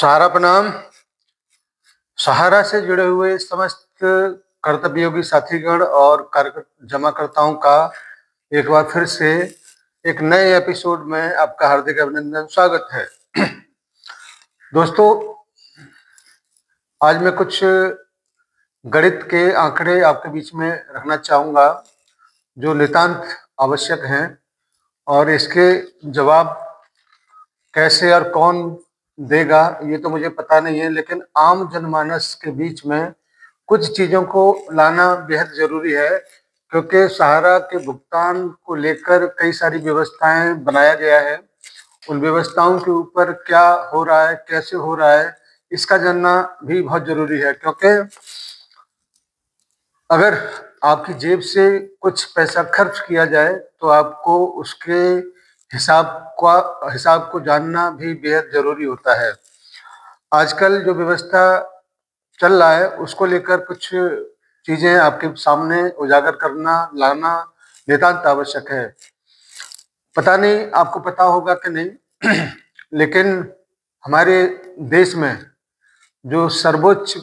सहारा प्रणाम। सहारा से जुड़े हुए समस्त कर्तव्ययोगी साथीगण और कार्य जमाकर्ताओं का एक बार फिर से एक नए एपिसोड में आपका हार्दिक अभिनंदन, स्वागत है। दोस्तों, आज मैं कुछ गणित के आंकड़े आपके बीच में रखना चाहूँगा जो नितांत आवश्यक हैं, और इसके जवाब कैसे और कौन देगा ये तो मुझे पता नहीं है, लेकिन आम जनमानस के बीच में कुछ चीज़ों को लाना बेहद ज़रूरी है, क्योंकि सहारा के भुगतान को लेकर कई सारी व्यवस्थाएं बनाया गया है। उन व्यवस्थाओं के ऊपर क्या हो रहा है, कैसे हो रहा है, इसका जानना भी बहुत ज़रूरी है। क्योंकि अगर आपकी जेब से कुछ पैसा खर्च किया जाए तो आपको उसके हिसाब को जानना भी बेहद जरूरी होता है। आजकल जो व्यवस्था चल रहा है उसको लेकर कुछ चीजें आपके सामने उजागर करना, लाना नितांत आवश्यक है। पता नहीं आपको पता होगा कि नहीं लेकिन हमारे देश में जो सर्वोच्च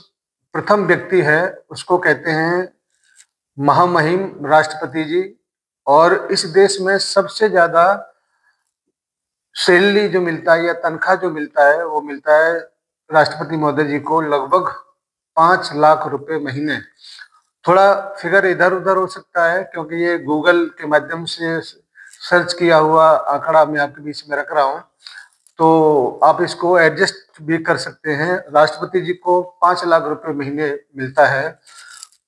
प्रथम व्यक्ति है उसको कहते हैं महामहिम राष्ट्रपति जी, और इस देश में सबसे ज्यादा सैलरी जो मिलता है या तनख्वाह जो मिलता है वो मिलता है राष्ट्रपति महोदय जी को लगभग 5 लाख रुपए महीने। थोड़ा फिगर इधर उधर हो सकता है क्योंकि ये गूगल के माध्यम से सर्च किया हुआ आंकड़ा मैं आपके बीच में रख रहा हूँ, तो आप इसको एडजस्ट भी कर सकते हैं। राष्ट्रपति जी को 5 लाख रुपए महीने मिलता है,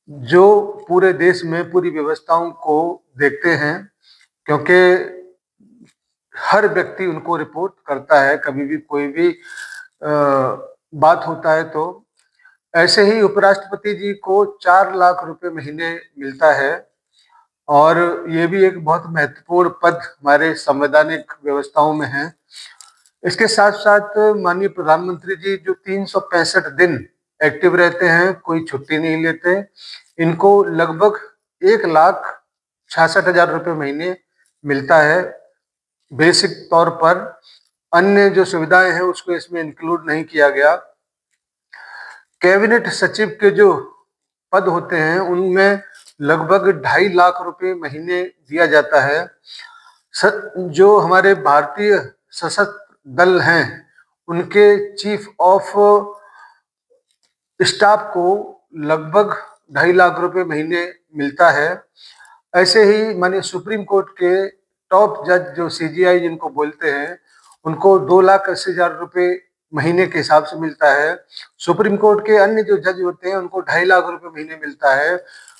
जो पूरे देश में पूरी व्यवस्थाओं को देखते हैं, क्योंकि हर व्यक्ति उनको रिपोर्ट करता है कभी भी कोई भी बात होता है। तो ऐसे ही उपराष्ट्रपति जी को 4 लाख रुपए महीने मिलता है, और ये भी एक बहुत महत्वपूर्ण पद हमारे संवैधानिक व्यवस्थाओं में है। इसके साथ साथ माननीय प्रधानमंत्री जी जो 365 दिन एक्टिव रहते हैं, कोई छुट्टी नहीं लेते, इनको लगभग 1,66,000 रुपये महीने मिलता है बेसिक तौर पर। अन्य जो सुविधाएं हैं उसको इसमें इंक्लूड नहीं किया गया। कैबिनेट सचिव के जो पद होते हैं उनमें लगभग 2.5 लाख रुपए महीने दिया जाता है। जो हमारे भारतीय सशस्त्र दल हैं उनके चीफ ऑफ स्टाफ को लगभग 2.5 लाख रुपए महीने मिलता है। ऐसे ही मानिए सुप्रीम कोर्ट के टॉप जज जो सीजीआई जिनको बोलते हैं उनको 2,80,000 रुपए महीने के हिसाब से मिलता है। सुप्रीम कोर्ट के अन्य जो जज होते हैं उनको 2.5 लाख रुपए महीने मिलता है।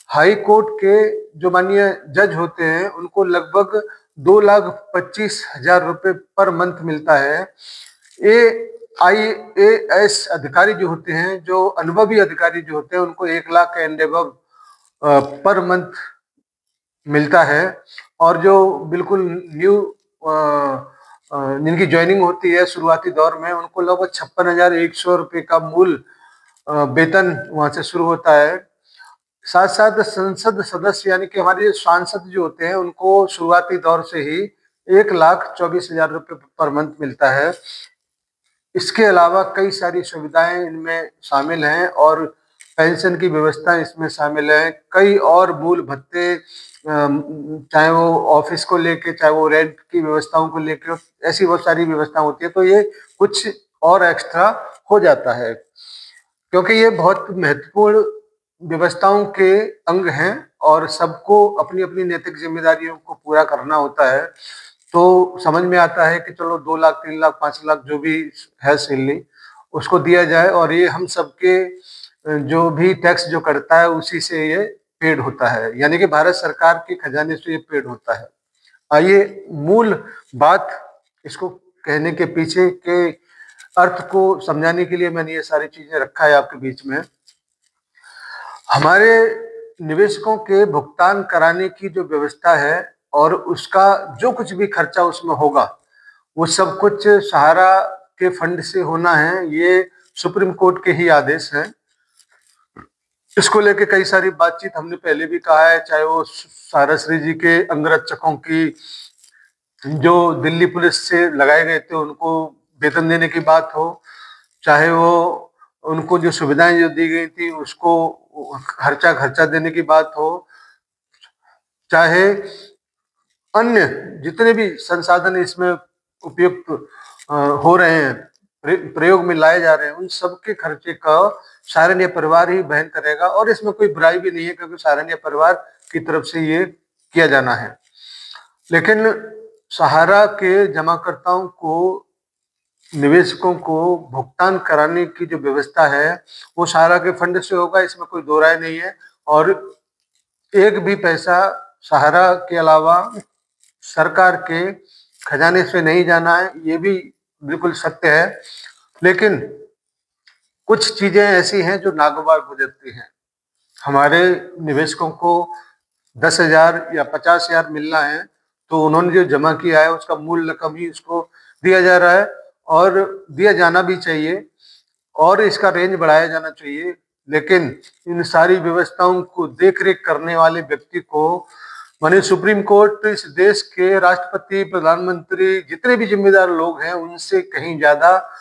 हाई कोर्ट के जो माननीय जज होते हैं उनको लगभग 2,25,000 रुपए पर मंथ मिलता है। IAS अधिकारी जो होते हैं, जो अनुभवी अधिकारी जो होते हैं, उनको 1 lakh and above per month मिलता है। और जो बिल्कुल न्यू जिनकी ज्वाइनिंग होती है शुरुआती दौर में, उनको लगभग 56,100 रुपये का मूल वेतन वहां से शुरू होता है। साथ साथ संसद सदस्य यानी कि हमारे सांसद जो होते हैं उनको शुरुआती दौर से ही 1,24,000 रुपये पर मंथ मिलता है। इसके अलावा कई सारी सुविधाएं इनमें शामिल हैं और पेंशन की व्यवस्था इसमें शामिल है। कई और मूल भत्ते, चाहे वो ऑफिस को लेके, चाहे वो रेंट की व्यवस्थाओं को लेके, ऐसी बहुत सारी व्यवस्था होती है। तो ये कुछ और एक्स्ट्रा हो जाता है क्योंकि ये बहुत महत्वपूर्ण व्यवस्थाओं के अंग हैं और सबको अपनी अपनी नैतिक जिम्मेदारियों को पूरा करना होता है। तो समझ में आता है कि चलो 2 लाख, 3 लाख, 5 लाख जो भी है सैलरी उसको दिया जाए, और ये हम सबके जो भी टैक्स जो करता है उसी से ये पेड होता है, यानी कि भारत सरकार के खजाने से ये पेड होता है। आइए मूल बात, इसको कहने के पीछे के अर्थ को समझाने के लिए मैंने ये सारी चीजें रखा है आपके बीच में। हमारे निवेशकों के भुगतान कराने की जो व्यवस्था है और उसका जो कुछ भी खर्चा उसमें होगा वो सब कुछ सहारा के फंड से होना है। ये सुप्रीम कोर्ट के ही आदेश हैं। इसको लेके कई सारी बातचीत हमने पहले भी कहा है, चाहे वो साराश्री जी के अंगरक्षकों की जो दिल्ली पुलिस से लगाए गए थे उनको वेतन देने की बात हो, चाहे वो उनको जो सुविधाएं जो दी गई थी उसको खर्चा देने की बात हो, चाहे अन्य जितने भी संसाधन इसमें उपयुक्त हो रहे हैं, प्रयोग में लाए जा रहे हैं, उन सबके खर्चे का सहारनीय परिवार ही वहन करेगा। और इसमें कोई बुराई भी नहीं है, क्योंकि सहारनीय परिवार की तरफ से ये किया जाना है। लेकिन सहारा के जमाकर्ताओं को, निवेशकों को भुगतान कराने की जो व्यवस्था है वो सहारा के फंड से होगा, इसमें कोई दो राय नहीं है। और एक भी पैसा सहारा के अलावा सरकार के खजाने से नहीं जाना है, ये भी बिल्कुल सत्य है। लेकिन कुछ चीजें ऐसी हैं जो नागवार गुजरती हैं। हमारे निवेशकों को 10,000 या 50,000 मिलना है, तो उन्होंने जो जमा किया है उसका मूल रकम ही उसको दिया जा रहा है, और दिया जाना भी चाहिए, और इसका रेंज बढ़ाया जाना चाहिए। लेकिन इन सारी व्यवस्थाओं को देखरेख करने वाले व्यक्ति को, माने सुप्रीम कोर्ट, इस देश के राष्ट्रपति, प्रधानमंत्री, जितने भी जिम्मेदार लोग हैं, उनसे कहीं ज्यादा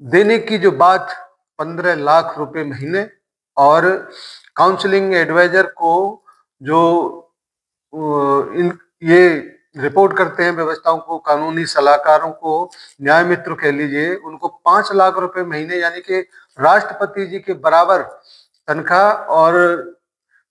देने की जो बात 15 लाख रुपए महीने, और काउंसलिंग एडवाइजर को जो ये रिपोर्ट करते हैं व्यवस्थाओं को, कानूनी सलाहकारों को, न्याय मित्र कह लीजिए, उनको 5 लाख रुपए महीने, यानी कि राष्ट्रपति जी के बराबर तनख्वाह। और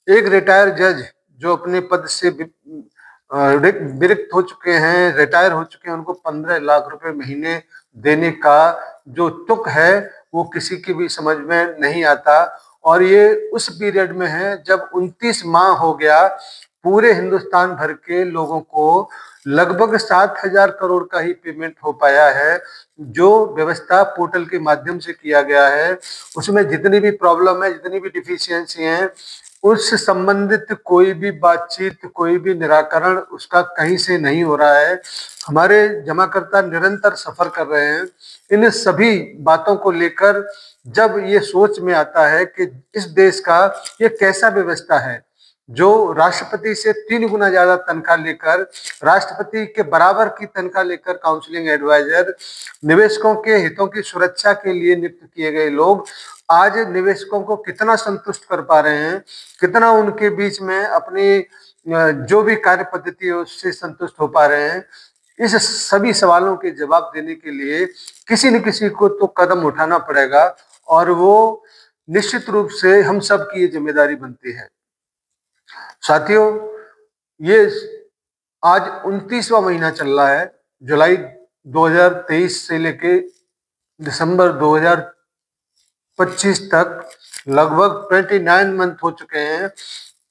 एक रिटायर जज जो अपने पद से विरक्त हो चुके हैं, रिटायर हो चुके हैं, उनको 15 लाख रुपए महीने देने का जो तुक है वो किसी की भी समझ में नहीं आता। और ये उस पीरियड में है जब 29 माह हो गया, पूरे हिंदुस्तान भर के लोगों को लगभग 7,000 करोड़ का ही पेमेंट हो पाया है। जो व्यवस्था पोर्टल के माध्यम से किया गया है उसमें जितनी भी प्रॉब्लम है, जितनी भी डिफिशियंसी है, उससे संबंधित कोई भी बातचीत, कोई भी निराकरण उसका कहीं से नहीं हो रहा है। हमारे जमाकर्ता निरंतर सफर कर रहे हैं। इन सभी बातों को लेकर जब ये सोच में आता है कि इस देश का ये कैसा व्यवस्था है जो राष्ट्रपति से 3 गुना ज्यादा तनख्वाह लेकर, राष्ट्रपति के बराबर की तनख्वाह लेकर काउंसलिंग एडवाइजर, निवेशकों के हितों की सुरक्षा के लिए नियुक्त किए गए लोग आज निवेशकों को कितना संतुष्ट कर पा रहे हैं, कितना उनके बीच में अपनी जो भी कार्य पद्धति है उससे संतुष्ट हो पा रहे हैं। इस सभी सवालों के जवाब देने के लिए किसी न किसी को तो कदम उठाना पड़ेगा, और वो निश्चित रूप से हम सब की ये जिम्मेदारी बनती है। साथियों, ये आज 29वां महीना चल रहा है। जुलाई 2023 से लेके दिसंबर 2025 तक लगभग 29 मंथ हो चुके हैं।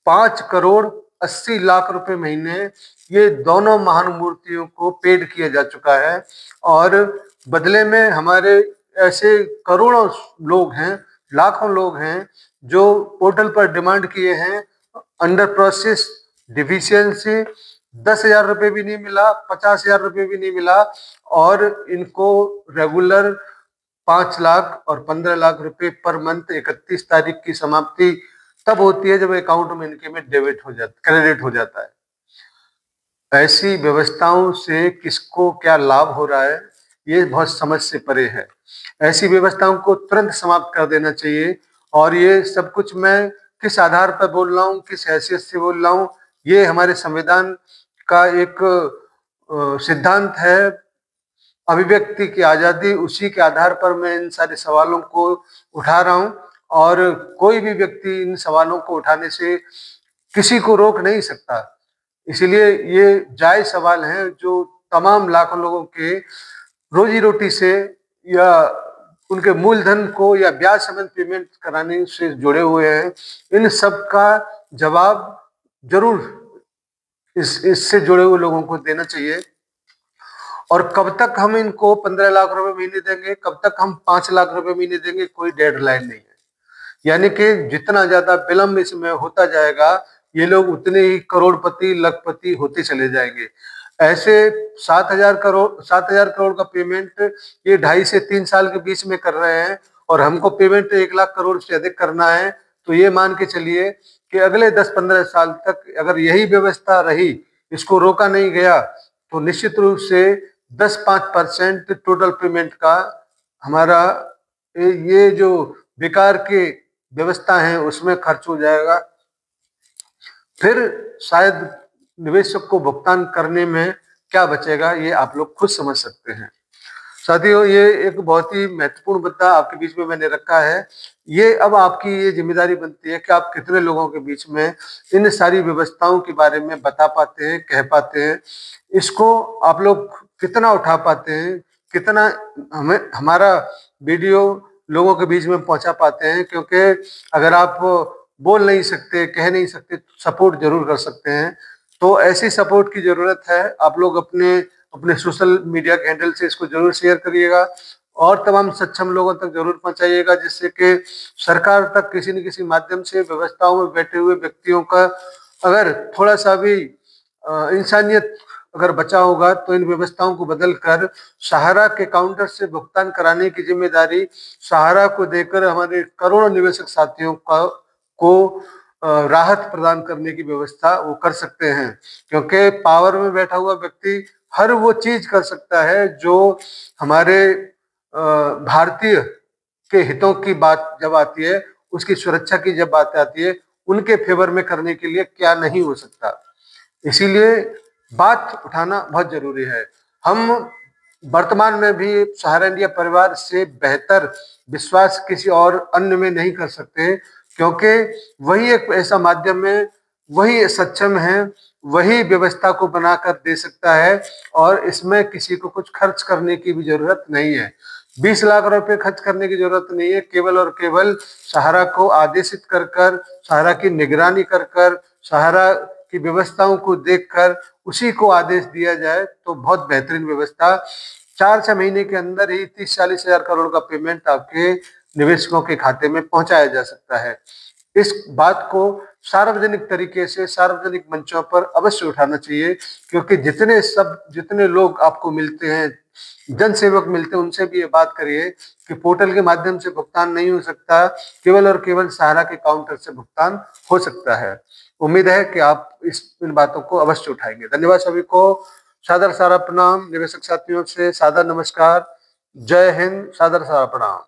5 करोड़ 80 लाख रुपए महीने ये दोनों महान मूर्तियों को पेड किया जा चुका है। और बदले में हमारे ऐसे करोड़ों लोग हैं, लाखों लोग हैं जो पोर्टल पर डिमांड किए हैं, अंडर प्रोसेस, डिफिशियंसी, 10,000 रुपये भी नहीं मिला, 50,000 रुपये भी नहीं मिला, और इनको रेगुलर 5 लाख और 15 लाख रुपए पर मंथ 31 तारीख की समाप्ति तब होती है जब अकाउंट में इनके में क्रेडिट हो जाता है। ऐसी व्यवस्थाओं से किसको क्या लाभ हो रहा है ये बहुत समझ से परे है। ऐसी व्यवस्थाओं को तुरंत समाप्त कर देना चाहिए। और ये सब कुछ मैं किस आधार पर बोल रहा हूँ, किस हैसियत से बोल रहा हूँ, ये हमारे संविधान का एक सिद्धांत है, अभिव्यक्ति की आजादी, उसी के आधार पर मैं इन सारे सवालों को उठा रहा हूँ। और कोई भी व्यक्ति इन सवालों को उठाने से किसी को रोक नहीं सकता। इसलिए ये जायज सवाल हैं जो तमाम लाखों लोगों के रोजी रोटी से या उनके मूलधन को या ब्याज समेत पेमेंट कराने से जुड़े हुए हैं। इन सब का जवाब जरूर इससे जुड़े हुए लोगों को देना चाहिए। और कब तक हम इनको 15 लाख रुपए महीने देंगे, कब तक हम 5 लाख रुपए महीने देंगे, कोई डेडलाइन नहीं है। यानी कि जितना ज्यादा विलंब इसमें होता जाएगा ये लोग उतने ही करोड़पति, लखपति होते चले जाएंगे। ऐसे 7,000 करोड़ का पेमेंट ये 2.5 से 3 साल के बीच में कर रहे हैं, और हमको पेमेंट 1 लाख करोड़ से अधिक करना है। तो ये मान के चलिए कि अगले 10-15 साल तक अगर यही व्यवस्था रही, इसको रोका नहीं गया, तो निश्चित रूप से 10-5% टोटल पेमेंट का हमारा ये जो बेकार की व्यवस्था है उसमें खर्च हो जाएगा। फिर शायद निवेशक को भुगतान करने में क्या बचेगा, ये आप लोग खुद समझ सकते हैं। साथियों, ये एक बहुत ही महत्वपूर्ण मुद्दा आपके बीच में मैंने रखा है। ये अब आपकी ये जिम्मेदारी बनती है कि आप कितने लोगों के बीच में इन सारी व्यवस्थाओं के बारे में बता पाते हैं, कह पाते हैं, इसको आप लोग कितना उठा पाते हैं, कितना हमें हमारा वीडियो लोगों के बीच में पहुंचा पाते हैं। क्योंकि अगर आप बोल नहीं सकते, कह नहीं सकते, सपोर्ट जरूर कर सकते हैं। तो ऐसी सपोर्ट की जरूरत है। आप लोग अपने अपने सोशल मीडिया के हैंडल से इसको जरूर शेयर करिएगा और तमाम सक्षम लोगों तक जरूर पहुंचाइएगा, जिससे कि सरकार तक किसी न किसी माध्यम से व्यवस्थाओं में बैठे हुए व्यक्तियों का अगर थोड़ा सा भी इंसानियत अगर बचा होगा तो इन व्यवस्थाओं को बदलकर सहारा के काउंटर से भुगतान कराने की जिम्मेदारी सहारा को देकर हमारे करोड़ों निवेशक साथियों को राहत प्रदान करने की व्यवस्था वो कर सकते हैं। क्योंकि पावर में बैठा हुआ व्यक्ति हर वो चीज कर सकता है जो हमारे भारतीय के हितों की बात जब आती है, उसकी सुरक्षा की जब बात आती है, उनके फेवर में करने के लिए क्या नहीं हो सकता। इसीलिए बात उठाना बहुत जरूरी है। हम वर्तमान में भी सहारा इंडिया परिवार से बेहतर विश्वास किसी और अन्य में नहीं कर सकते, क्योंकि वही एक ऐसा माध्यम है, वही सक्षम है, वही व्यवस्था को बनाकर दे सकता है और इसमें किसी को कुछ खर्च करने की भी जरूरत नहीं है। 20 लाख रुपए खर्च करने की जरूरत नहीं है। केवल और केवल सहारा को आदेशित कर कर, सहारा की निगरानी कर कर, सहारा की व्यवस्थाओं को देखकर उसी को आदेश दिया जाए तो बहुत बेहतरीन व्यवस्था 4-6 महीने के अंदर ही 30-40 हजार करोड़ का पेमेंट आपके निवेशकों के खाते में पहुंचाया जा सकता है। इस बात को सार्वजनिक तरीके से सार्वजनिक मंचों पर अवश्य उठाना चाहिए, क्योंकि जितने लोग आपको मिलते हैं, जन सेवक मिलते हैं, उनसे भी ये बात करिए कि पोर्टल के माध्यम से भुगतान नहीं हो सकता, केवल और केवल सहारा के काउंटर से भुगतान हो सकता है। उम्मीद है कि आप इन बातों को अवश्य उठाएंगे। धन्यवाद सभी को। सादर सारा प्रणाम। निवेशक साथियों से सादर नमस्कार। जय हिंद। सादर सारा प्रणाम।